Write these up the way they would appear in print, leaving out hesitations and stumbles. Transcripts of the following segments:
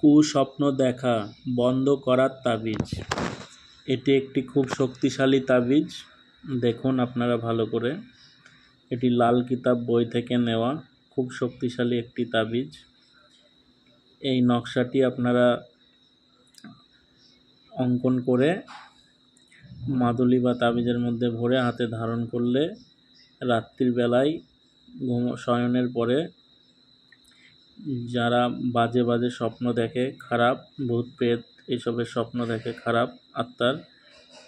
কুস্বপ্ন দেখা বন্ধ করার তাবিজ। এটি একটি খুব শক্তিশালী তাবিজ। দেখুন আপনারা ভালো করে। এটি লাল কিতাব বই থেকে নেওয়া খুব শক্তিশালী একটি তাবিজ। এই নকশাটি আপনারা অঙ্কন করে মাদুলি বা তাবিজের মধ্যে ভরে হাতে ধারণ করলে রাত্রির বেলায় শয়নের পরে যারা বাজে বাজে স্বপ্ন দেখে, খারাপ ভূত প্রেত এইসবের স্বপ্ন দেখে, খারাপ আত্মার,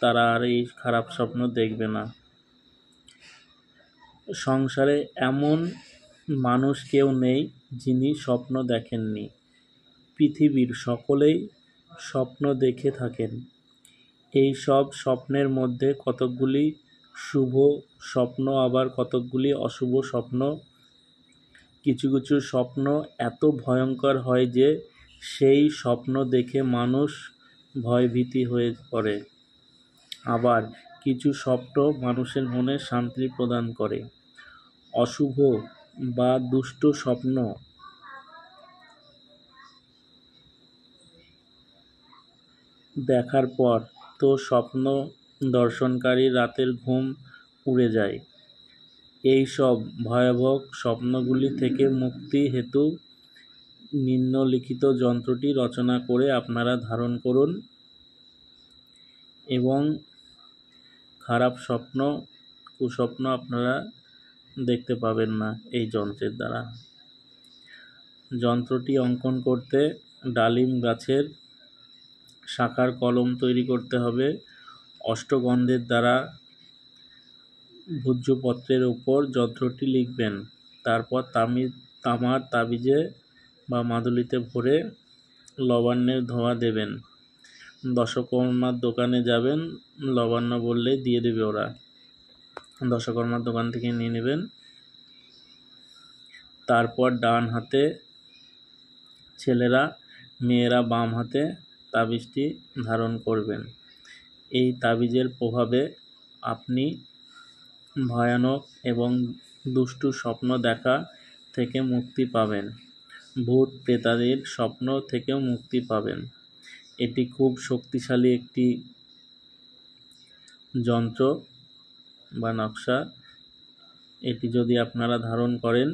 তারা আর এই খারাপ স্বপ্ন দেখবে না। সংসারে এমন মানুষ কেউ নেই যিনি স্বপ্ন দেখেননি। পৃথিবীর সকলেই স্বপ্ন দেখে থাকেন। এই সব স্বপ্নের মধ্যে কতকগুলি শুভ স্বপ্ন, আবার কতকগুলি অশুভ স্বপ্ন। কিছু কিছু স্বপ্ন এত ভয়ঙ্কর হয় যে সেই স্বপ্ন দেখে মানুষ ভয়ভীতি হয়ে পড়ে। আবার কিছু স্বপ্ন মানুষের মনে শান্তি প্রদান করে। অশুভ বা দুষ্ট স্বপ্ন দেখার পর তো স্বপ্ন দর্শনকারী রাতের ঘুম উড়ে যায়। এই সব ভয়াবহ স্বপ্নগুলি থেকে মুক্তি হেতু নিম্নলিখিত যন্ত্রটি রচনা করে আপনারা ধারণ করুন এবং খারাপ স্বপ্ন, কুস্বপ্ন আপনারা দেখতে পাবেন না এই যন্ত্রের দ্বারা। যন্ত্রটি অঙ্কন করতে ডালিম গাছের শাখার কলম তৈরি করতে হবে। অষ্টগন্ধের দ্বারা ভূর্জপত্রের উপর যন্ত্রটি লিখবেন। তারপর তামার তাবিজে বা মাদুলিতে ভরে লবণ্যের ধোঁয়া দেবেন। দশকর্মার দোকানে যাবেন, লবণ্য বললেই দিয়ে দেবে ওরা। দশকর্মার দোকান থেকে নিয়ে নেবেন। তারপর ডান হাতে ছেলেরা, মেয়েরা বাম হাতে তাবিজটি ধারণ করবেন। এই তাবিজের প্রভাবে আপনি ভয়ানক এবং দুষ্টু স্বপ্ন দেখা থেকে মুক্তি পাবেন। ভূত প্রেতাদের স্বপ্ন থেকেও মুক্তি পাবেন। এটি খুব শক্তিশালী একটি যন্ত্র বা নকশা। এটি যদি আপনারা ধারণ করেন,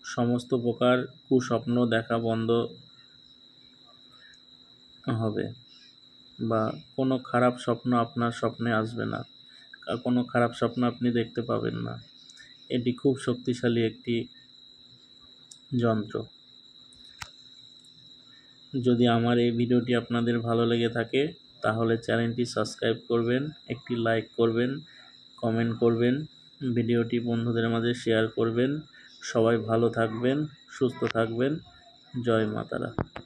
সমস্ত প্রকার কুস্বপ্ন দেখা বন্ধ হবে বা কোনো খারাপ স্বপ্ন আপনার স্বপ্নে আসবে না, কোনো খারাপ স্বপ্ন আপনি দেখতে পাবেন না। এটি খুব শক্তিশালী একটি যন্ত্র। যদি আমার এই ভিডিওটি আপনাদের ভালো লেগে থাকে তাহলে চ্যানেলটি সাবস্ক্রাইব করবেন, একটি লাইক করবেন, কমেন্ট করবেন, ভিডিওটি বন্ধুদের মাঝে শেয়ার করবেন। সবাই ভালো থাকবেন, সুস্থ থাকবেন। জয় মা তারা।